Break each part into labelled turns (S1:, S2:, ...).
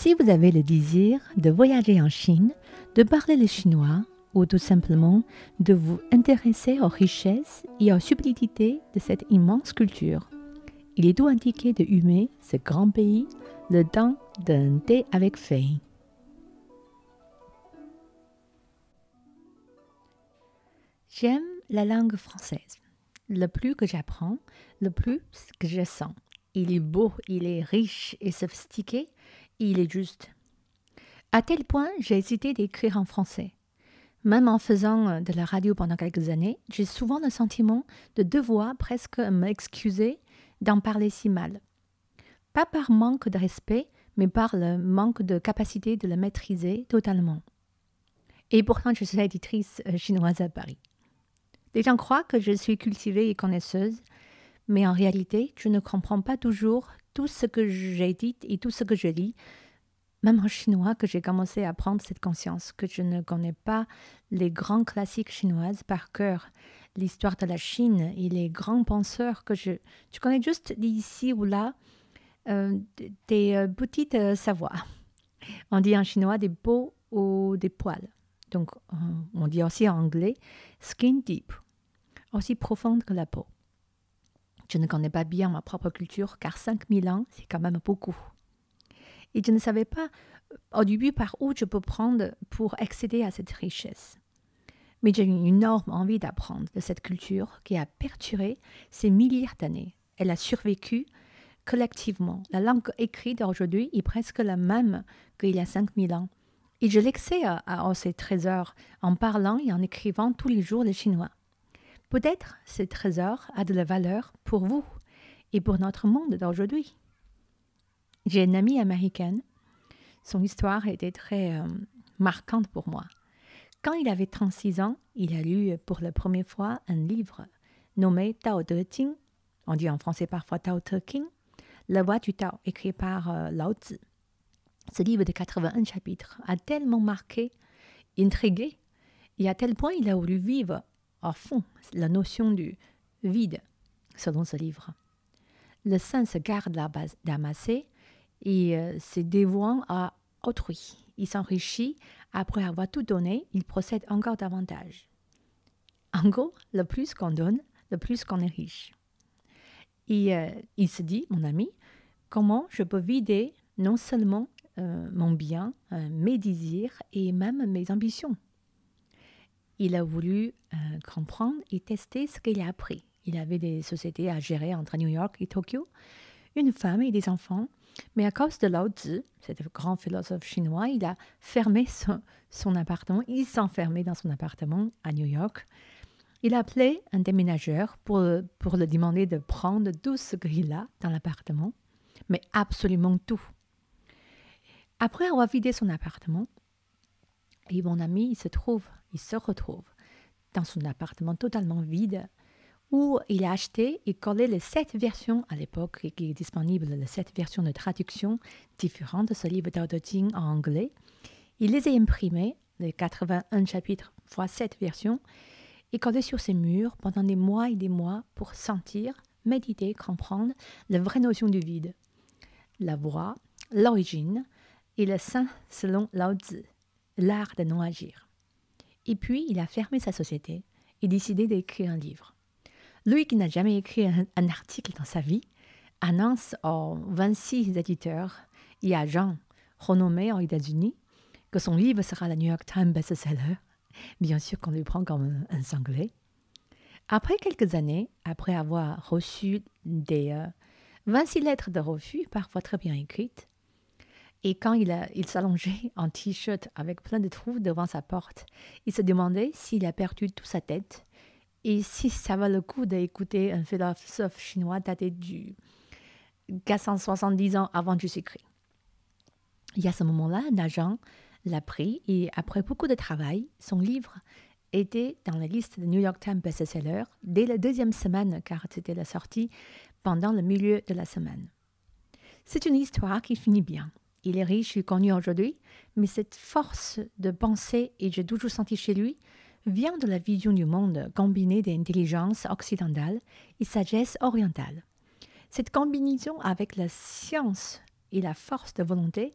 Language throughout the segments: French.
S1: Si vous avez le désir de voyager en Chine, de parler le chinois ou tout simplement de vous intéresser aux richesses et aux subtilités de cette immense culture, il est tout indiqué de humer ce grand pays le temps d'un thé avec feuilles. J'aime la langue française. Le plus que j'apprends, le plus que je sens. Il est beau, il est riche et sophistiqué, et il est juste. À tel point, j'ai hésité d'écrire en français. Même en faisant de la radio pendant quelques années, j'ai souvent le sentiment de devoir presque m'excuser d'en parler si mal. Pas par manque de respect, mais par le manque de capacité de le maîtriser totalement. Et pourtant, je suis éditrice chinoise à Paris. Les gens croient que je suis cultivée et connaisseuse, mais en réalité, je ne comprends pas toujours tout ce que j'édite et tout ce que je lis, même en chinois que j'ai commencé à prendre cette conscience, que je ne connais pas les grands classiques chinoises par cœur, l'histoire de la Chine et les grands penseurs que je connais juste d'ici ou là, des petites savoirs. On dit en chinois des peaux ou des poils. Donc, on dit aussi en anglais skin deep, aussi profonde que la peau. Je ne connais pas bien ma propre culture car 5000 ans, c'est quand même beaucoup. Et je ne savais pas au début par où je peux prendre pour accéder à cette richesse. Mais j'ai une énorme envie d'apprendre de cette culture qui a perduré ces milliards d'années. Elle a survécu collectivement. La langue écrite d'aujourd'hui est presque la même qu'il y a 5000 ans. Et je l'accède à ces trésors en parlant et en écrivant tous les jours le chinois. Peut-être ce trésor a de la valeur pour vous et pour notre monde d'aujourd'hui. J'ai une amie américaine. Son histoire était très marquante pour moi. Quand il avait 36 ans, il a lu pour la première fois un livre nommé Tao Te Ching, on dit en français parfois Tao Te Ching, La Voie du Tao, écrit par Lao Tzu. Ce livre de 81 chapitres a tellement marqué, intrigué, et à tel point il a voulu vivre à fond la notion du vide, selon ce livre. Le saint se garde d'amasser et se dévouant à autrui. Il s'enrichit, après avoir tout donné, il procède encore davantage. En gros, le plus qu'on donne, le plus qu'on est riche. Et il se dit, mon ami, comment je peux vider non seulement mon bien, mes désirs et même mes ambitions. Il a voulu comprendre et tester ce qu'il a appris. Il avait des sociétés à gérer entre New York et Tokyo, une femme et des enfants. Mais à cause de Lao Tzu, cet grand philosophe chinois, il a fermé son appartement. Il s'enfermait dans son appartement à New York. Il a appelé un déménageur pour le demander de prendre tout ce qu'il a dans l'appartement, mais absolument tout. Après avoir vidé son appartement, et mon ami il se retrouve dans son appartement totalement vide, où il a acheté et collé les 7 versions à l'époque, qui est disponible, les 7 versions de traduction différentes de ce livre Tao Te Ching en anglais. Il les a imprimées, les 81 chapitres fois 7 versions, et collé sur ses murs pendant des mois et des mois pour sentir, méditer, comprendre la vraie notion du vide, la voie, l'origine et le saint selon Lao Tzu, l'art de non-agir. Et puis, il a fermé sa société et décidé d'écrire un livre. Lui qui n'a jamais écrit un article dans sa vie, annonce aux 26 éditeurs et agents renommés aux États-Unis que son livre sera le New York Times best-seller. Bien sûr qu'on lui prend comme un cinglé. Après quelques années, après avoir reçu des 26 lettres de refus, parfois très bien écrites, et quand il s'allongeait en t-shirt avec plein de trous devant sa porte, il se demandait s'il a perdu toute sa tête et si ça vaut le coup d'écouter un philosophe chinois daté du 470 ans avant Jésus-Christ. Et à ce moment-là, un agent l'a pris et après beaucoup de travail, son livre était dans la liste de New York Times best-seller dès la 2e semaine, car c'était la sortie pendant le milieu de la semaine. C'est une histoire qui finit bien. Il est riche et connu aujourd'hui, mais cette force de pensée, et j'ai toujours senti chez lui, vient de la vision du monde combinée d'intelligence occidentale et sagesse orientale. Cette combinaison avec la science et la force de volonté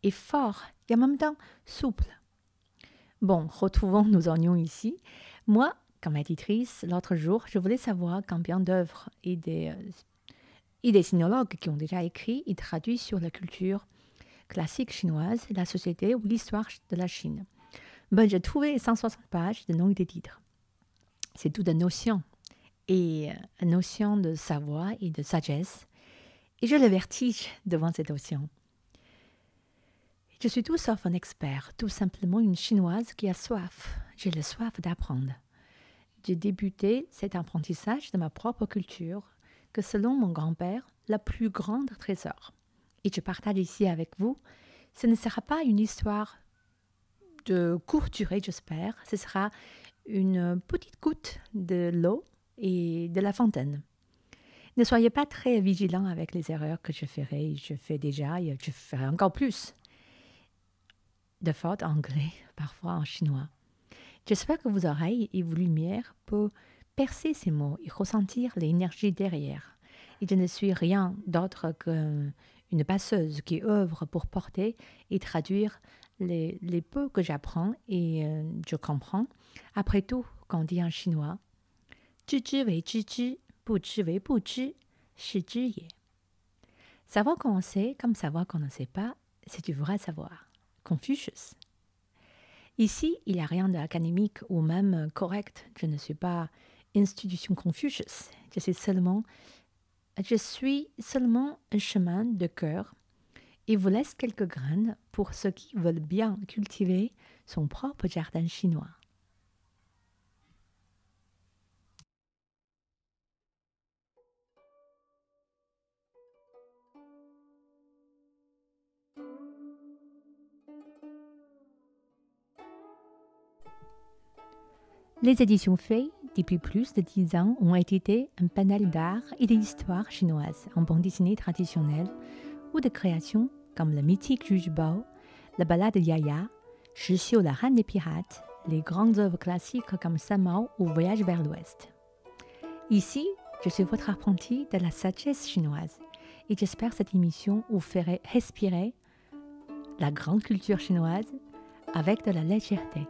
S1: est fort et en même temps souple. Bon, retrouvons nos oignons ici. Moi, comme éditrice, l'autre jour, je voulais savoir combien d'œuvres et des sinologues qui ont déjà écrit et traduit sur la culture classique chinoise, la société ou l'histoire de la Chine. Ben, j'ai trouvé 160 pages de noms et des titres. C'est toute une notion, et une notion de savoir et de sagesse. Et j'ai le vertige devant cette notion. Je suis tout sauf un expert, tout simplement une chinoise qui a soif. J'ai la soif d'apprendre. J'ai débuté cet apprentissage de ma propre culture, que selon mon grand-père, la plus grande trésor. Et je partage ici avec vous, ce ne sera pas une histoire de courte durée, j'espère. Ce sera une petite goutte de l'eau et de la fontaine. Ne soyez pas très vigilants avec les erreurs que je ferai. Je fais déjà et je ferai encore plus de fautes en anglais, parfois en chinois. J'espère que vos oreilles et vos lumières peuvent percer ces mots et ressentir l'énergie derrière. Et je ne suis rien d'autre qu'une passeuse qui œuvre pour porter et traduire les peu que j'apprends et je comprends. Après tout, quand on dit en chinois, « zhi zhi wei zhi zhi, bu zhi wei bu zhi, shi zhi ye ». Savoir qu'on sait comme savoir qu'on ne sait pas, c'est du vrai savoir. Confucius. Ici, il n'y a rien d'académique ou même correct. Je ne suis pas institution Confucius. Je suis seulement un chemin de cœur et vous laisse quelques graines pour ceux qui veulent bien cultiver son propre jardin chinois. Les éditions Fay, depuis plus de 10 ans, ont édité un panel d'art et d'histoire chinoise en bande dessinée traditionnelle ou de créations comme le mythique Juge Bao, la ballade de Yaya, Shixiu, la reine des pirates, les grandes œuvres classiques comme Samao ou Voyage vers l'Ouest. Ici, je suis votre apprenti de la sagesse chinoise et j'espère que cette émission vous ferait respirer la grande culture chinoise avec de la légèreté.